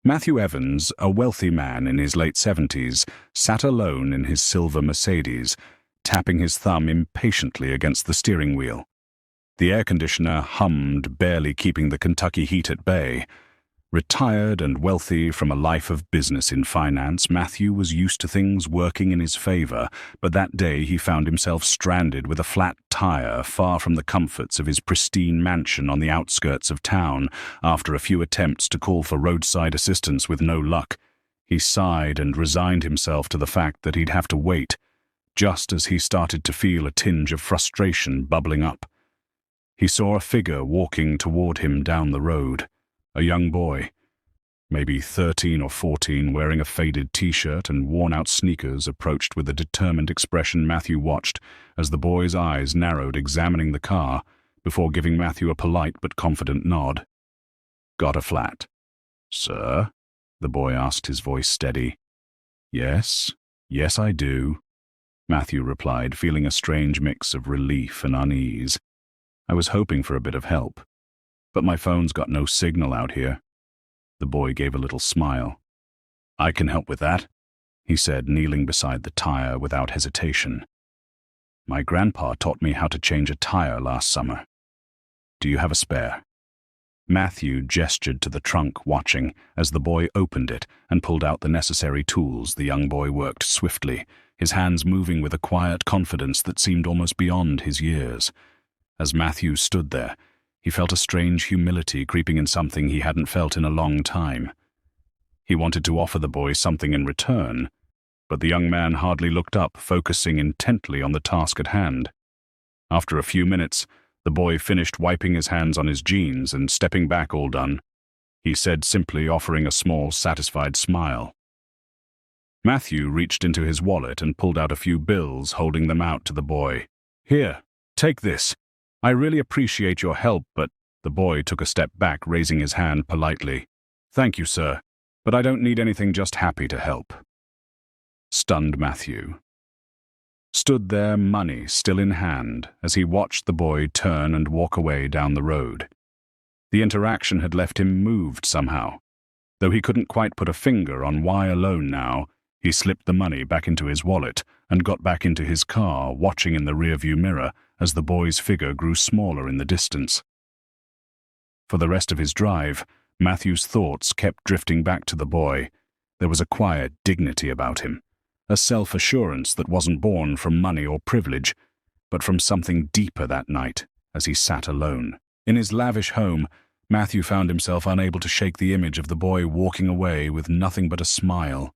Matthew Evans, a wealthy man in his late 70s, sat alone in his silver Mercedes, tapping his thumb impatiently against the steering wheel. The air conditioner hummed, barely keeping the Kentucky heat at bay. Retired and wealthy from a life of business in finance, Matthew was used to things working in his favor, but that day he found himself stranded with a flat tire far from the comforts of his pristine mansion on the outskirts of town. After a few attempts to call for roadside assistance with no luck, he sighed and resigned himself to the fact that he'd have to wait, just as he started to feel a tinge of frustration bubbling up. He saw a figure walking toward him down the road. A young boy, maybe 13 or 14, wearing a faded t-shirt and worn-out sneakers, approached with a determined expression. Matthew watched as the boy's eyes narrowed, examining the car, before giving Matthew a polite but confident nod. "Got a flat?" "Sir?" the boy asked, his voice steady. Yes, I do," Matthew replied, feeling a strange mix of relief and unease. "I was hoping for a bit of help, but my phone's got no signal out here." The boy gave a little smile. "I can help with that," he said, kneeling beside the tire without hesitation. "My grandpa taught me how to change a tire last summer. Do you have a spare?" Matthew gestured to the trunk, watching as the boy opened it and pulled out the necessary tools. The young boy worked swiftly, his hands moving with a quiet confidence that seemed almost beyond his years. As Matthew stood there, he felt a strange humility creeping in, something he hadn't felt in a long time. He wanted to offer the boy something in return, but the young man hardly looked up, focusing intently on the task at hand. After a few minutes, the boy finished wiping his hands on his jeans and stepping back, all done. He said simply, offering a small, satisfied smile. Matthew reached into his wallet and pulled out a few bills, holding them out to the boy. "Here, take this. I really appreciate your help, but—" The boy took a step back, raising his hand politely. "Thank you, sir, but I don't need anything, just happy to help." Stunned Matthew stood there, money still in hand, as he watched the boy turn and walk away down the road. The interaction had left him moved somehow. Though he couldn't quite put a finger on why alone now, he slipped the money back into his wallet and got back into his car, watching in the rearview mirror as the boy's figure grew smaller in the distance. For the rest of his drive, Matthew's thoughts kept drifting back to the boy. There was a quiet dignity about him, a self-assurance that wasn't born from money or privilege, but from something deeper. That night, as he sat alone in his lavish home, Matthew found himself unable to shake the image of the boy walking away with nothing but a smile.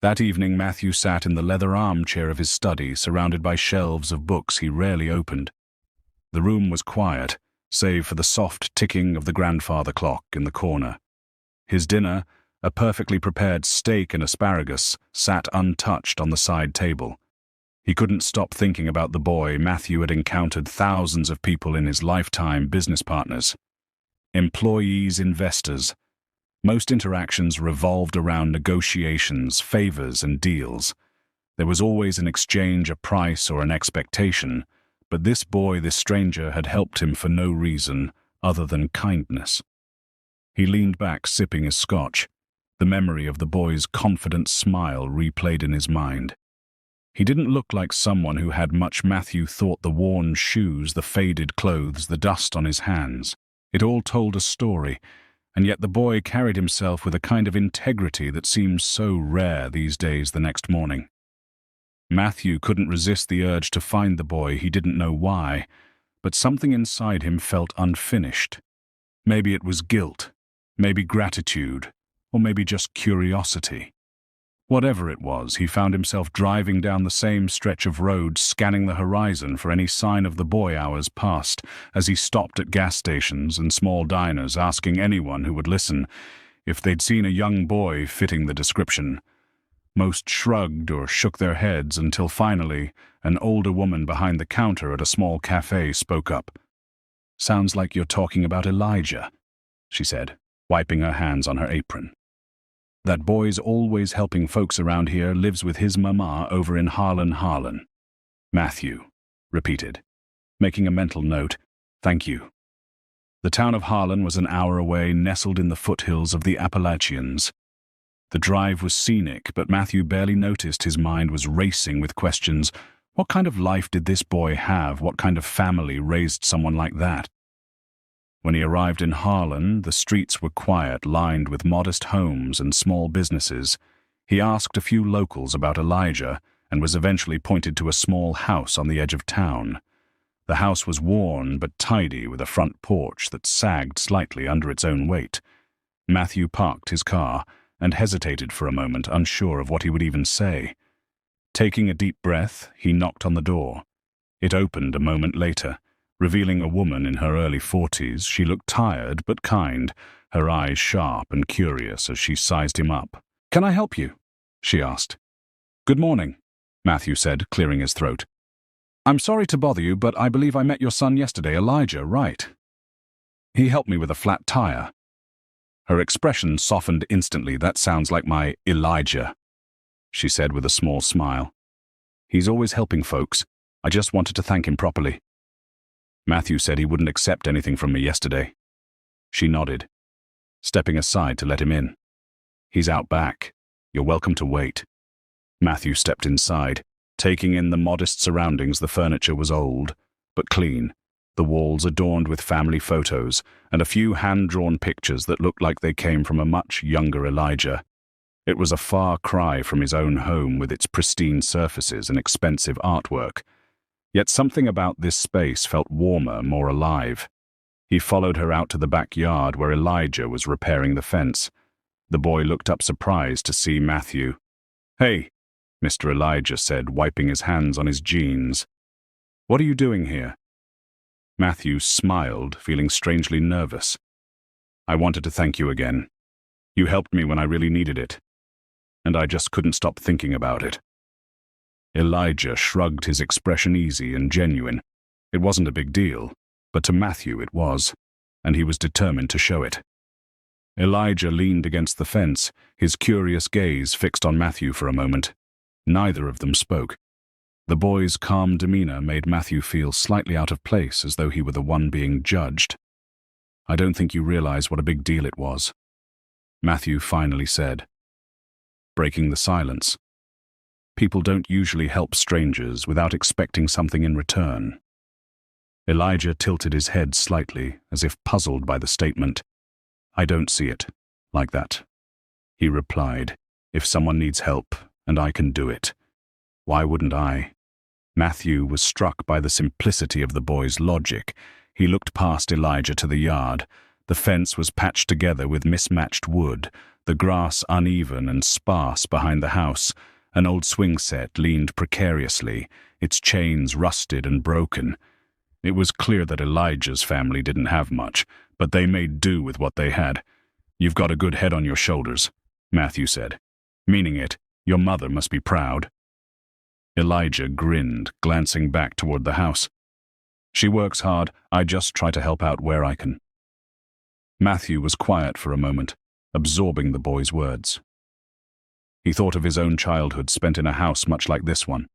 That evening, Matthew sat in the leather armchair of his study, surrounded by shelves of books he rarely opened. The room was quiet, save for the soft ticking of the grandfather clock in the corner. His dinner, a perfectly prepared steak and asparagus, sat untouched on the side table. He couldn't stop thinking about the boy. Matthew had encountered thousands of people in his lifetime: business partners, employees, investors. Most interactions revolved around negotiations, favors, and deals. There was always an exchange, a price, or an expectation, but this boy, this stranger, had helped him for no reason other than kindness. He leaned back, sipping his scotch. The memory of the boy's confident smile replayed in his mind. He didn't look like someone who had much. Matthew thought the worn shoes, the faded clothes, the dust on his hands, it all told a story. And yet the boy carried himself with a kind of integrity that seems so rare these days. The next morning, Matthew couldn't resist the urge to find the boy. He didn't know why, but something inside him felt unfinished. Maybe it was guilt, maybe gratitude, or maybe just curiosity. Whatever it was, he found himself driving down the same stretch of road, scanning the horizon for any sign of the boy. Hours passed as he stopped at gas stations and small diners, asking anyone who would listen if they'd seen a young boy fitting the description. Most shrugged or shook their heads until finally an older woman behind the counter at a small cafe spoke up. "Sounds like you're talking about Elijah," she said, wiping her hands on her apron. "That boy's always helping folks around here, lives with his mama over in Harlan." Matthew repeated, making a mental note. "Thank you." The town of Harlan was an hour away, nestled in the foothills of the Appalachians. The drive was scenic, but Matthew barely noticed his mind was racing with questions. What kind of life did this boy have? What kind of family raised someone like that? When he arrived in Harlan, the streets were quiet, lined with modest homes and small businesses. He asked a few locals about Elijah and was eventually pointed to a small house on the edge of town. The house was worn but tidy, with a front porch that sagged slightly under its own weight. Matthew parked his car and hesitated for a moment, unsure of what he would even say. Taking a deep breath, he knocked on the door. It opened a moment later, revealing a woman in her early 40s. She looked tired but kind, her eyes sharp and curious as she sized him up. "Can I help you?" she asked. "Good morning," Matthew said, clearing his throat. "I'm sorry to bother you, but I believe I met your son yesterday, Elijah, right? He helped me with a flat tire." Her expression softened instantly. "That sounds like my Elijah," she said with a small smile. "He's always helping folks. I just wanted to thank him properly." Matthew said he wouldn't accept anything from me yesterday. She nodded, stepping aside to let him in. "He's out back. You're welcome to wait." Matthew stepped inside, taking in the modest surroundings. The furniture was old, but clean, the walls adorned with family photos, and a few hand-drawn pictures that looked like they came from a much younger Elijah. It was a far cry from his own home with its pristine surfaces and expensive artwork. Yet something about this space felt warmer, more alive. He followed her out to the backyard where Elijah was repairing the fence. The boy looked up surprised to see Matthew. "Hey," Mr. Elijah said, wiping his hands on his jeans. "What are you doing here?" Matthew smiled, feeling strangely nervous. "I wanted to thank you again. You helped me when I really needed it, and I just couldn't stop thinking about it." Elijah shrugged, his expression easy and genuine. It wasn't a big deal, but to Matthew it was, and he was determined to show it. Elijah leaned against the fence, his curious gaze fixed on Matthew for a moment. Neither of them spoke. The boy's calm demeanor made Matthew feel slightly out of place, as though he were the one being judged. "I don't think you realize what a big deal it was," Matthew finally said, breaking the silence. "People don't usually help strangers without expecting something in return." Elijah tilted his head slightly, as if puzzled by the statement. "I don't see it like that," he replied. "If someone needs help, and I can do it, why wouldn't I?" Matthew was struck by the simplicity of the boy's logic. He looked past Elijah to the yard. The fence was patched together with mismatched wood, the grass uneven and sparse behind the house. An old swing set leaned precariously, its chains rusted and broken. It was clear that Elijah's family didn't have much, but they made do with what they had. "You've got a good head on your shoulders," Matthew said. "Meaning it. Your mother must be proud." Elijah grinned, glancing back toward the house. "She works hard. I just try to help out where I can." Matthew was quiet for a moment, absorbing the boy's words. He thought of his own childhood spent in a house much like this one.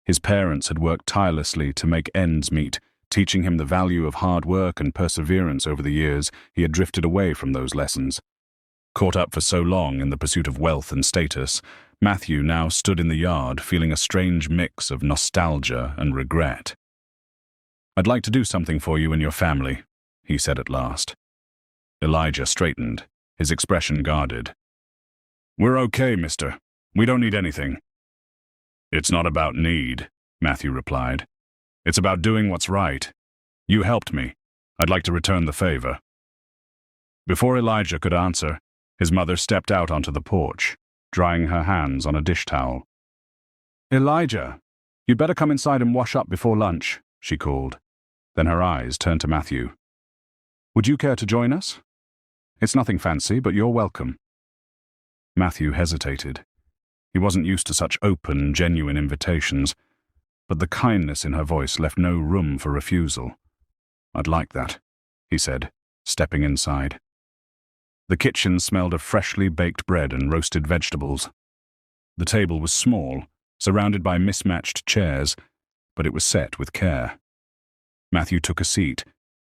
His parents had worked tirelessly to make ends meet, teaching him the value of hard work and perseverance. Over the years, he had drifted away from those lessons. Caught up for so long in the pursuit of wealth and status, Matthew now stood in the yard, feeling a strange mix of nostalgia and regret. "I'd like to do something for you and your family," he said at last. Elijah straightened, his expression guarded. "We're okay, mister. We don't need anything." "It's not about need," Matthew replied. "It's about doing what's right. You helped me. I'd like to return the favor." Before Elijah could answer, his mother stepped out onto the porch, drying her hands on a dish towel. "Elijah, you'd better come inside and wash up before lunch," she called. Then her eyes turned to Matthew. "Would you care to join us? It's nothing fancy, but you're welcome." Matthew hesitated. He wasn't used to such open, genuine invitations, but the kindness in her voice left no room for refusal. "I'd like that," he said, stepping inside. The kitchen smelled of freshly baked bread and roasted vegetables. The table was small, surrounded by mismatched chairs, but it was set with care. Matthew took a seat,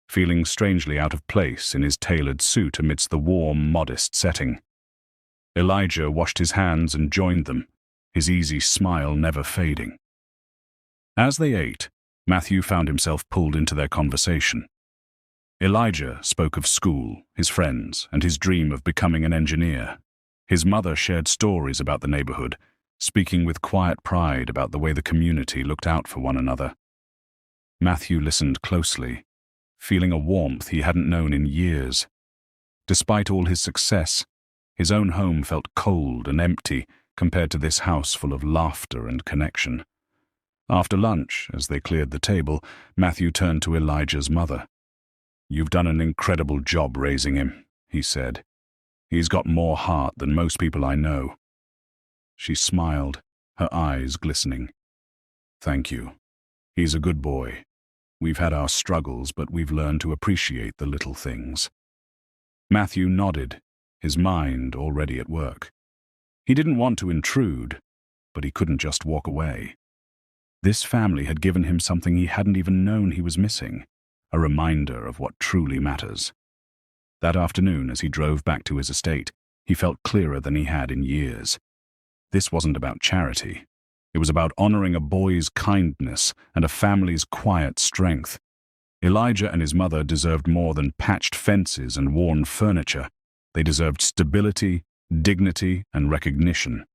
feeling strangely out of place in his tailored suit amidst the warm, modest setting. Elijah washed his hands and joined them, his easy smile never fading. As they ate, Matthew found himself pulled into their conversation. Elijah spoke of school, his friends, and his dream of becoming an engineer. His mother shared stories about the neighborhood, speaking with quiet pride about the way the community looked out for one another. Matthew listened closely, feeling a warmth he hadn't known in years. Despite all his success, his own home felt cold and empty compared to this house full of laughter and connection. After lunch, as they cleared the table, Matthew turned to Elijah's mother. "You've done an incredible job raising him," he said. "He's got more heart than most people I know." She smiled, her eyes glistening. "Thank you. He's a good boy. We've had our struggles, but we've learned to appreciate the little things." Matthew nodded, his mind already at work. He didn't want to intrude, but he couldn't just walk away. This family had given him something he hadn't even known he was missing, a reminder of what truly matters. That afternoon, as he drove back to his estate, he felt clearer than he had in years. This wasn't about charity. It was about honoring a boy's kindness and a family's quiet strength. Elijah and his mother deserved more than patched fences and worn furniture. They deserved stability, dignity, and recognition.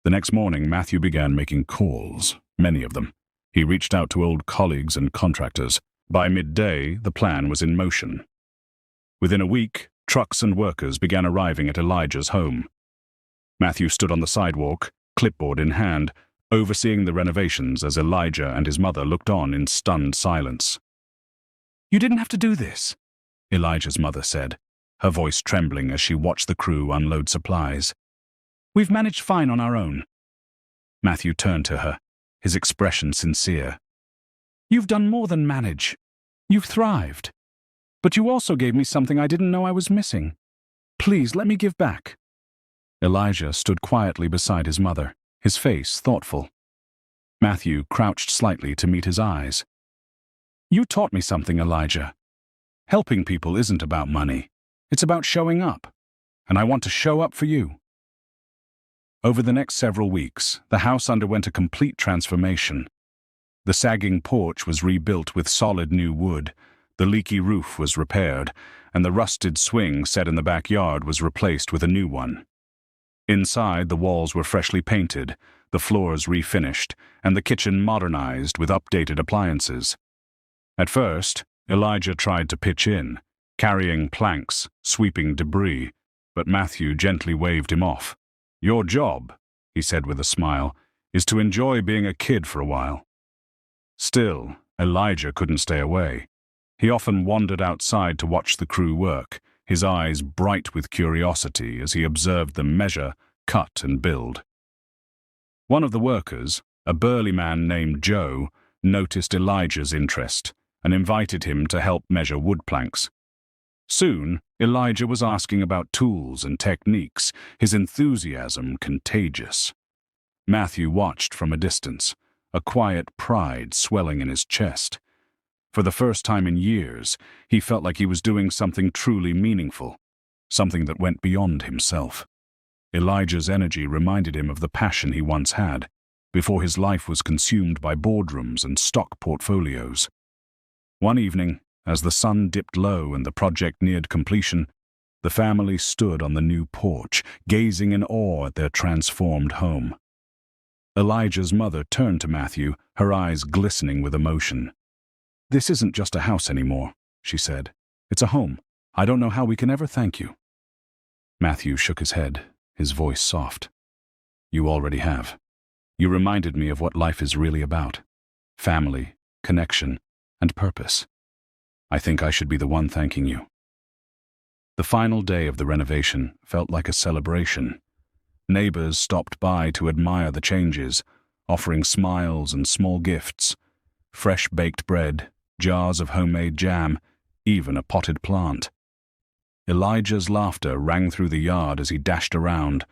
The next morning, Matthew began making calls, many of them. He reached out to old colleagues and contractors. By midday, the plan was in motion. Within a week, trucks and workers began arriving at Elijah's home. Matthew stood on the sidewalk, clipboard in hand, overseeing the renovations as Elijah and his mother looked on in stunned silence. "You didn't have to do this," Elijah's mother said, her voice trembling as she watched the crew unload supplies. "We've managed fine on our own." Matthew turned to her, his expression sincere. "You've done more than manage. You've thrived. But you also gave me something I didn't know I was missing. Please let me give back." Elijah stood quietly beside his mother, his face thoughtful. Matthew crouched slightly to meet his eyes. "You taught me something, Elijah. Helping people isn't about money. It's about showing up. And I want to show up for you." Over the next several weeks, the house underwent a complete transformation. The sagging porch was rebuilt with solid new wood, the leaky roof was repaired, and the rusted swing set in the backyard was replaced with a new one. Inside, the walls were freshly painted, the floors refinished, and the kitchen modernized with updated appliances. At first, Elijah tried to pitch in, carrying planks, sweeping debris, but Matthew gently waved him off. "Your job," he said with a smile, "is to enjoy being a kid for a while." Still, Elijah couldn't stay away. He often wandered outside to watch the crew work, his eyes bright with curiosity as he observed them measure, cut, and build. One of the workers, a burly man named Joe, noticed Elijah's interest and invited him to help measure wood planks. Soon, Elijah was asking about tools and techniques, his enthusiasm contagious. Matthew watched from a distance, a quiet pride swelling in his chest. For the first time in years, he felt like he was doing something truly meaningful, something that went beyond himself. Elijah's energy reminded him of the passion he once had, before his life was consumed by boardrooms and stock portfolios. One evening, as the sun dipped low and the project neared completion, the family stood on the new porch, gazing in awe at their transformed home. Elijah's mother turned to Matthew, her eyes glistening with emotion. "This isn't just a house anymore," she said. "It's a home. I don't know how we can ever thank you." Matthew shook his head, his voice soft. "You already have. You reminded me of what life is really about. Family, connection, and purpose. I think I should be the one thanking you." The final day of the renovation felt like a celebration. Neighbors stopped by to admire the changes, offering smiles and small gifts, fresh baked bread, jars of homemade jam, even a potted plant. Elijah's laughter rang through the yard as he dashed around,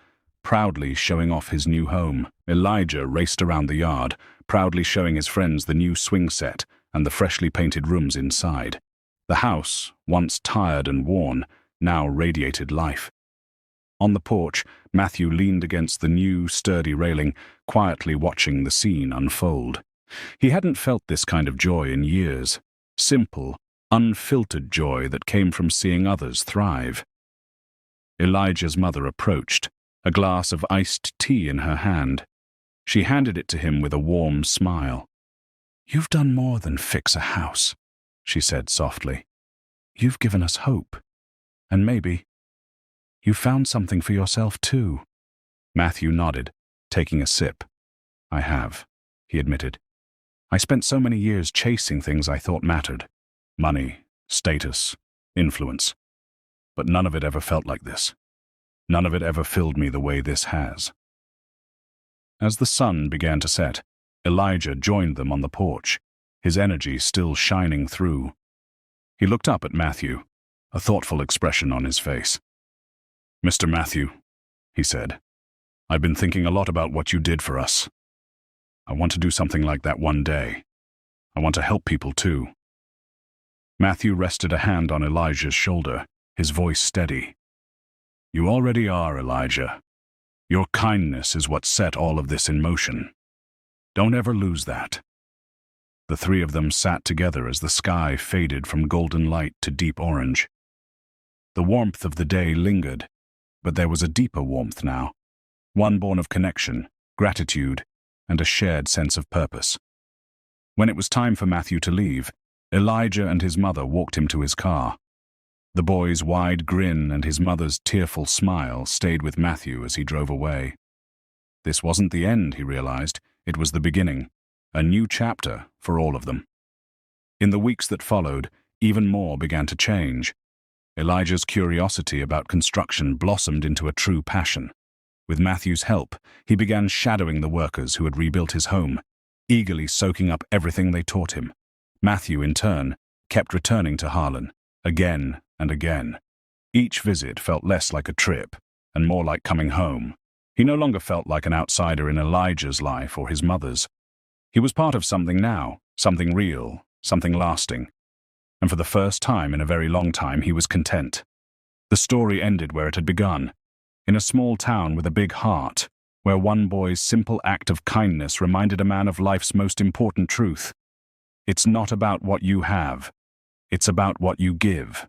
proudly showing off his new home. Elijah raced around the yard, proudly showing his friends the new swing set and the freshly painted rooms inside. The house, once tired and worn, now radiated life. On the porch, Matthew leaned against the new, sturdy railing, quietly watching the scene unfold. He hadn't felt this kind of joy in years. Simple, unfiltered joy that came from seeing others thrive. Elijah's mother approached, a glass of iced tea in her hand. She handed it to him with a warm smile. "You've done more than fix a house," she said softly. "You've given us hope. And maybe you found something for yourself too." Matthew nodded, taking a sip. "I have," he admitted. "I spent so many years chasing things I thought mattered. Money, status, influence. But none of it ever felt like this. None of it ever filled me the way this has." As the sun began to set, Elijah joined them on the porch, his energy still shining through. He looked up at Matthew, a thoughtful expression on his face. "Mr. Matthew," he said, "I've been thinking a lot about what you did for us. I want to do something like that one day. I want to help people too." Matthew rested a hand on Elijah's shoulder, his voice steady. "You already are, Elijah. Your kindness is what set all of this in motion. Don't ever lose that." The three of them sat together as the sky faded from golden light to deep orange. The warmth of the day lingered, but there was a deeper warmth now, one born of connection, gratitude, and a shared sense of purpose. When it was time for Matthew to leave, Elijah and his mother walked him to his car. The boy's wide grin and his mother's tearful smile stayed with Matthew as he drove away. This wasn't the end, he realized. It was the beginning, a new chapter for all of them. In the weeks that followed, even more began to change. Elijah's curiosity about construction blossomed into a true passion. With Matthew's help, he began shadowing the workers who had rebuilt his home, eagerly soaking up everything they taught him. Matthew, in turn, kept returning to Harlan, again and again. Each visit felt less like a trip and more like coming home. He no longer felt like an outsider in Elijah's life or his mother's. He was part of something now, something real, something lasting. And for the first time in a very long time, he was content. The story ended where it had begun, in a small town with a big heart, where one boy's simple act of kindness reminded a man of life's most important truth. It's not about what you have. It's about what you give.